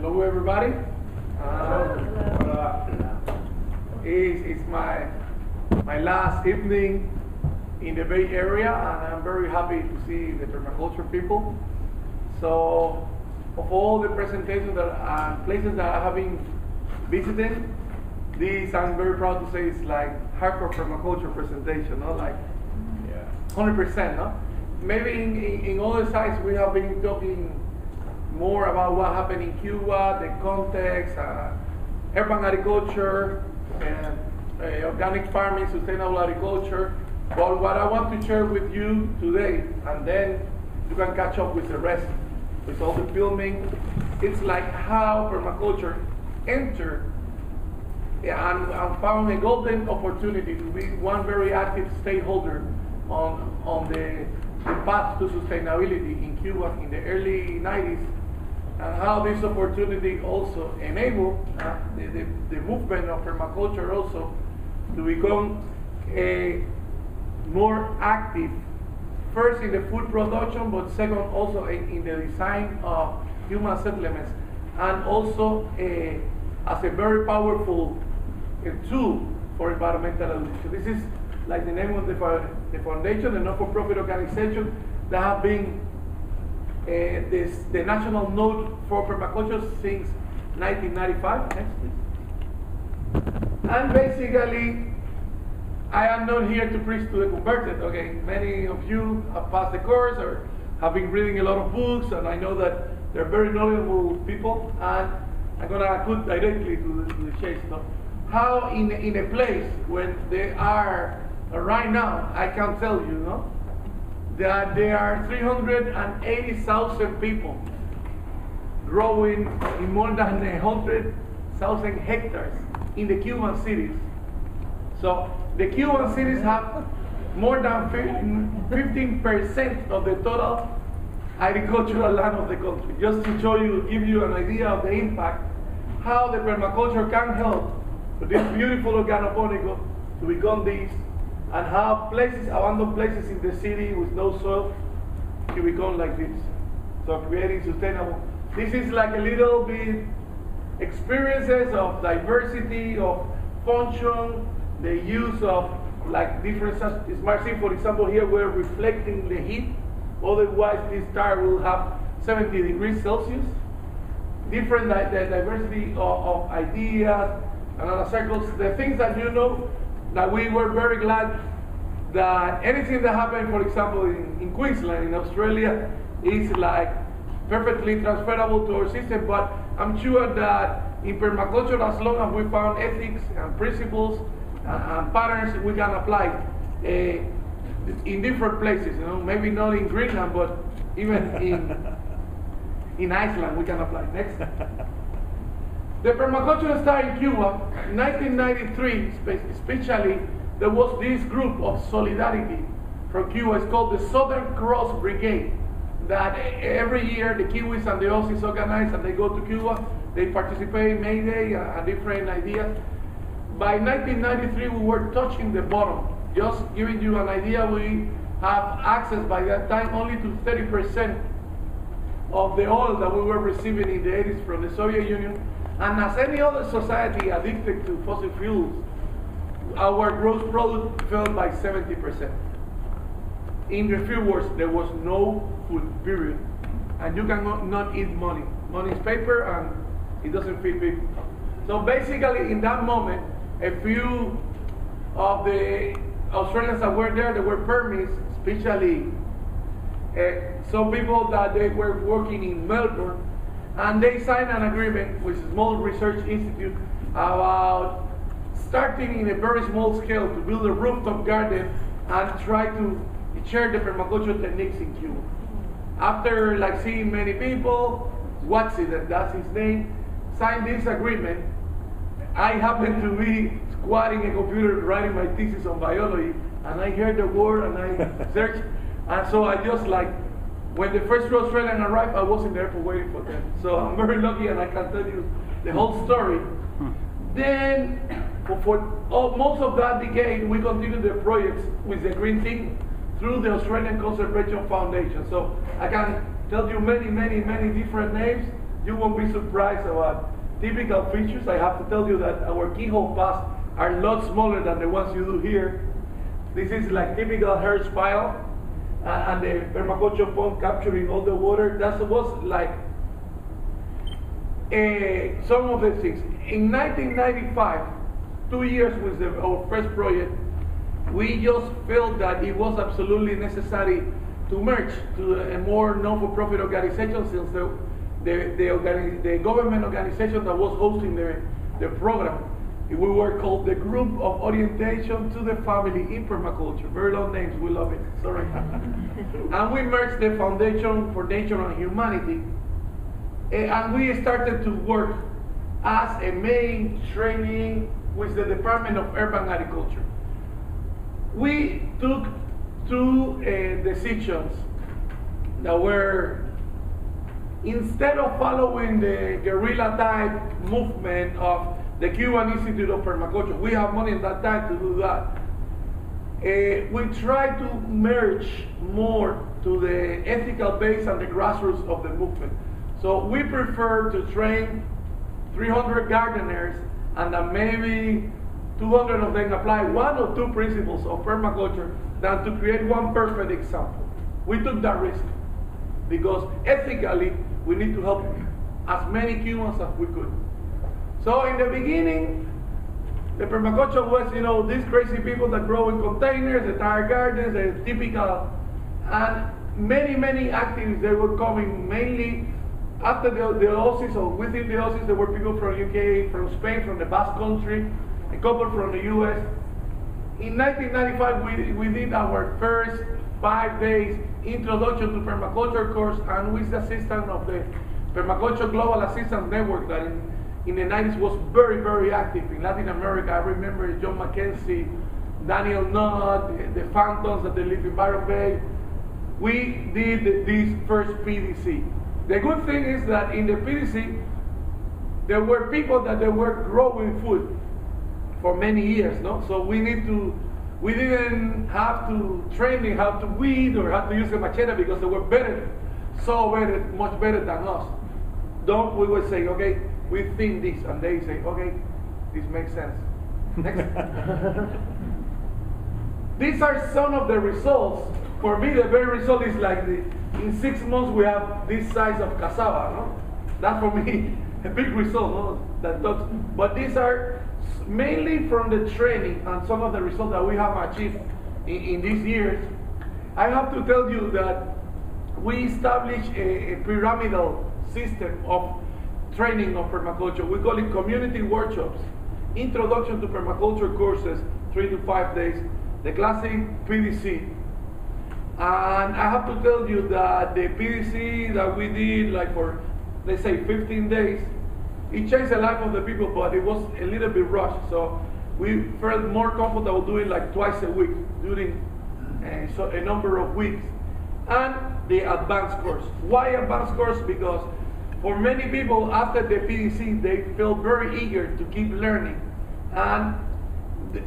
Hello, everybody. It's my last evening in the Bay Area, and I'm very happy to see the permaculture people. So, of all the presentations that places that I have been visiting, this I'm very proud to say is like hardcore permaculture presentation, no? Like 100%, no? Maybe in other sites we have been talking more about what happened in Cuba, the context, urban agriculture, and organic farming, sustainable agriculture. But what I want to share with you today, and then you can catch up with the rest, with all the filming, it's like how permaculture entered and found a golden opportunity to be one very active stakeholder on the path to sustainability in Cuba in the early 90s, and how this opportunity also enabled the movement of permaculture also to become a more active, first in the food production, but second also in the design of human settlements, and also as a very powerful tool for environmental education. This is like the name of the foundation, a not-for-profit organization that have been the national node for permaculture since 1995. Next, please. And basically, I am not here to preach to the converted. Okay, many of you have passed the course or have been reading a lot of books, and I know that they're very knowledgeable people. And I'm gonna put directly to the chase. No? How in a place when they are right now, I can tell you, no, that there are 380,000 people growing in more than 100,000 hectares in the Cuban cities. So the Cuban cities have more than 15% of the total agricultural land of the country. Just to show you, give you an idea of the impact, how the permaculture can help with this beautiful organoponics to become this, and how places, abandoned places in the city with no soil, can become like this. So creating sustainable. This is like a little bit experiences of diversity, of function, the use of like different smart cities. For example, here we're reflecting the heat. Otherwise, this star will have 70 degrees Celsius. Different diversity of ideas and other circles. The things that you know, that we were very glad that anything that happened, for example, in Queensland, in Australia, is like perfectly transferable to our system. But I'm sure that in permaculture, as long as we found ethics and principles and patterns, we can apply in different places. You know, maybe not in Greenland, but even in Iceland, we can apply. Next. The permaculture started in Cuba in 1993, especially. There was this group of solidarity from Cuba. It's called the Southern Cross Brigade. That every year the Kiwis and the Aussies organize, and they go to Cuba. They participate in May Day and different ideas. By 1993, we were touching the bottom. Just giving you an idea, we have access by that time only to 30% of the oil that we were receiving in the 80s from the Soviet Union. And as any other society addicted to fossil fuels, our gross product fell by 70%. In a few words, there was no food, period. And you cannot eat money. Money is paper, and it doesn't feed people. So basically, in that moment, a few of the Australians that were there were permits, especially some people that they were working in Melbourne, and they signed an agreement with a small research institute about starting in a very small scale to build a rooftop garden and try to share the permaculture techniques in Cuba. After like seeing many people, Watson, that's his name, signed this agreement, I happened to be squatting a computer writing my thesis on biology, and I heard the word and I searched, and so I just like, when the first Australian arrived, I was in the airport waiting for them. So I'm very lucky, and I can tell you the whole story. Then, for most of that decade, we continued the projects with the Green Team through the Australian Conservation Foundation. So I can tell you many different names. you won't be surprised about typical features. I have to tell you that our keyhole paths are a lot smaller than the ones you do here. This is like typical hair pile, and the permaculture pond capturing all the water. That was like some of the things. In 1995, 2 years with our first project, we just felt that it was absolutely necessary to merge to a more non-for-profit organization, since the government organization that was hosting the program, we were called the Group of Orientation to the Family in Permaculture. Very long names, we love it, sorry. And we merged the Foundation for Nature and Humanity, and we started to work as a main training with the Department of Urban Agriculture. We took two decisions that were, instead of following the guerrilla type movement of the Cuban Institute of Permaculture, we have money at that time to do that. We try to merge more to the ethical base and the grassroots of the movement. So we prefer to train 300 gardeners and then maybe 200 of them apply one or two principles of permaculture than to create one perfect example. We took that risk because ethically we need to help as many Cubans as we could. So in the beginning, the permaculture was, these crazy people that grow in containers, the tire gardens, the typical, and many activists, they were coming mainly after the Aussies, or within the Aussies. There were people from UK, from Spain, from the Basque Country, a couple from the US. In 1995, we did our first 5 days introduction to permaculture course, and with the assistance of the Permaculture Global Assistance Network that in the 90s was very active in Latin America. I remember John Mackenzie, Daniel Nutt, the Phantoms that they live in Byron Bay. We did this first PDC. The good thing is that in the PDC, there were people that they were growing food for many years, no? So we didn't have to train them how to weed or how to use a machete, because they were much better than us. We would say, okay, we think this, and they say, okay, this makes sense. Next. These are some of the results. For me, the very result is like in 6 months we have this size of cassava, no? That's for me a big result, no? But these are mainly from the training and some of the results that we have achieved in these years. I have to tell you that we established a pyramidal system of training of permaculture. We call it community workshops, introduction to permaculture courses, 3 to 5 days, the classic PDC. And I have to tell you that the PDC that we did, like for, let's say, 15 days, it changed the life of the people, but it was a little bit rushed. So we felt more comfortable doing like twice a week during a number of weeks. And the advanced course. Why advanced course? Because for many people after the PDC, they felt very eager to keep learning. And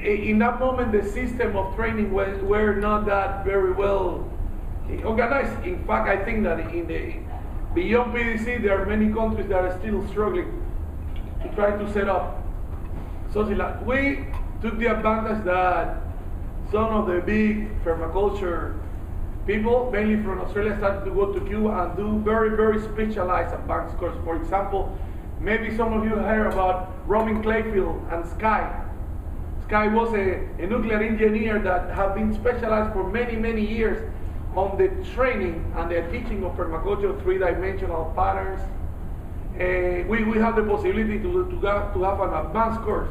in that moment, the system of training were not that very well organized. In fact, I think that beyond PDC, there are many countries that are still struggling to try to set up something like. We took the advantage that some of the big permaculture people, mainly from Australia, started to go to Cuba and do very specialized advanced course. For example, maybe some of you heard about Robin Clayfield and Sky. Sky was a nuclear engineer that had been specialized for many years on the training and the teaching of permaculture, 3-dimensional patterns. We have the possibility to have an advanced course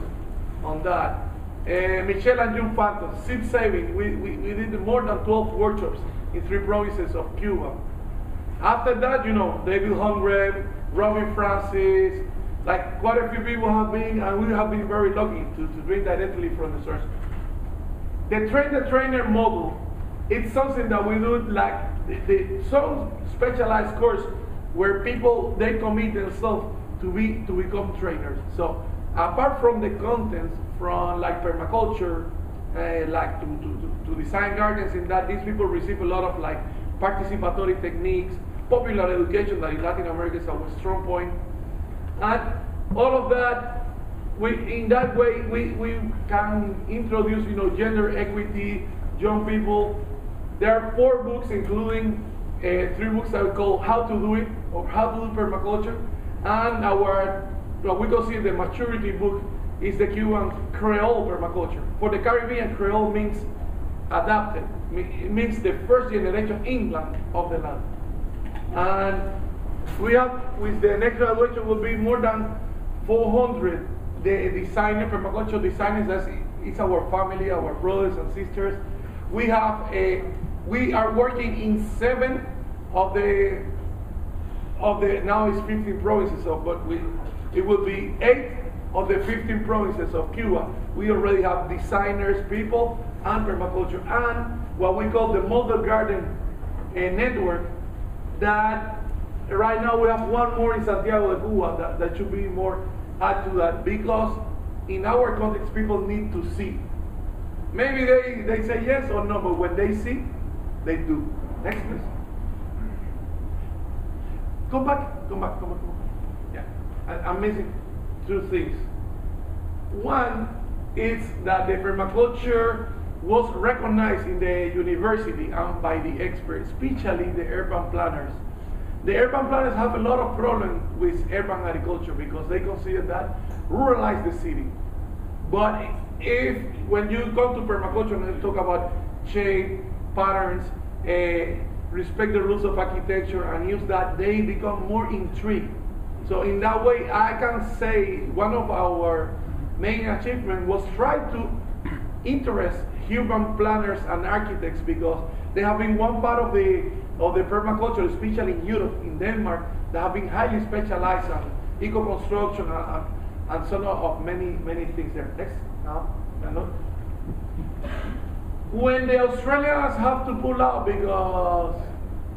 on that. Michelle and June Phantom, seed saving. We did more than 12 workshops in 3 provinces of Cuba. After that, David Hungren, Robin Francis, like quite a few people have been, and we have been very lucky to drink directly from the source. The train-the-trainer model, it's something that we do like some specialized course where people, they commit themselves to become trainers. So apart from the contents from like permaculture, like to design gardens, in that these people receive a lot of like participatory techniques, popular education that in Latin America is our strong point. And all of that, in that way, we can introduce, gender equity, young people. There are 4 books, including 3 books that we call How to Do It, or How to Do Permaculture. And what we consider the maturity book is the Cuban Creole Permaculture. For the Caribbean, Creole means adapted. It means the first generation inland of the land. And we have, with the next graduation, will be more than 400 the permaculture designers. It's our family, our brothers and sisters. We are working in 7 of the now it's 15 provinces, but it will be 8 of the 15 provinces of Cuba. We already have designers, people, and permaculture, and what we call the model garden network. That right now we have 1 more in Santiago de Cuba that should be more add to that, because in our context people need to see. Maybe they say yes or no, but when they see, they do. Next, please. Come back. Yeah, I'm missing 2 things. One is that the permaculture was recognized in the university and by the experts, especially the urban planners. The urban planners have a lot of problems with urban agriculture because they consider that ruralize the city. But when you come to permaculture and you talk about shape, patterns, respect the rules of architecture and use that, they become more intrigued. So in that way, I can say one of our main achievements was try to interest urban planners and architects, because they have been one part of the permaculture, especially in Europe, in Denmark, that have been highly specialized on eco-construction and some of many things there. Next, when the Australians have to pull out because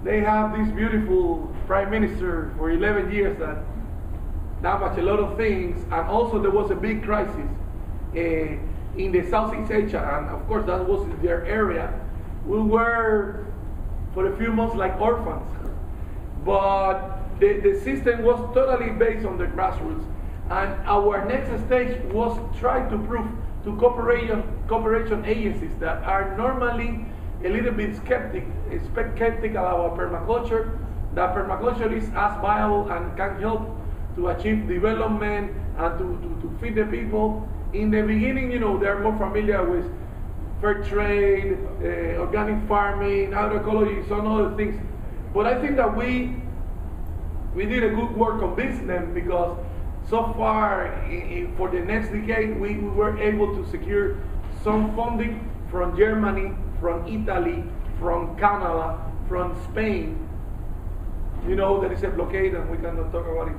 they have this beautiful prime minister for 11 years that damaged a lot of things, and also there was a big crisis in the Southeast Asia, and of course that was their area. We were for a few months like orphans, but the system was totally based on the grassroots, and our next stage was try to prove to cooperation agencies that are normally a little bit skeptical about permaculture, that permaculture is as viable and can help to achieve development and to feed the people. In the beginning, they're more familiar with fair trade, organic farming, agroecology, some other things. But I think that we did a good work convincing them, because so far, for the next decade, we were able to secure some funding from Germany, from Italy, from Canada, from Spain. There is a blockade and we cannot talk about it.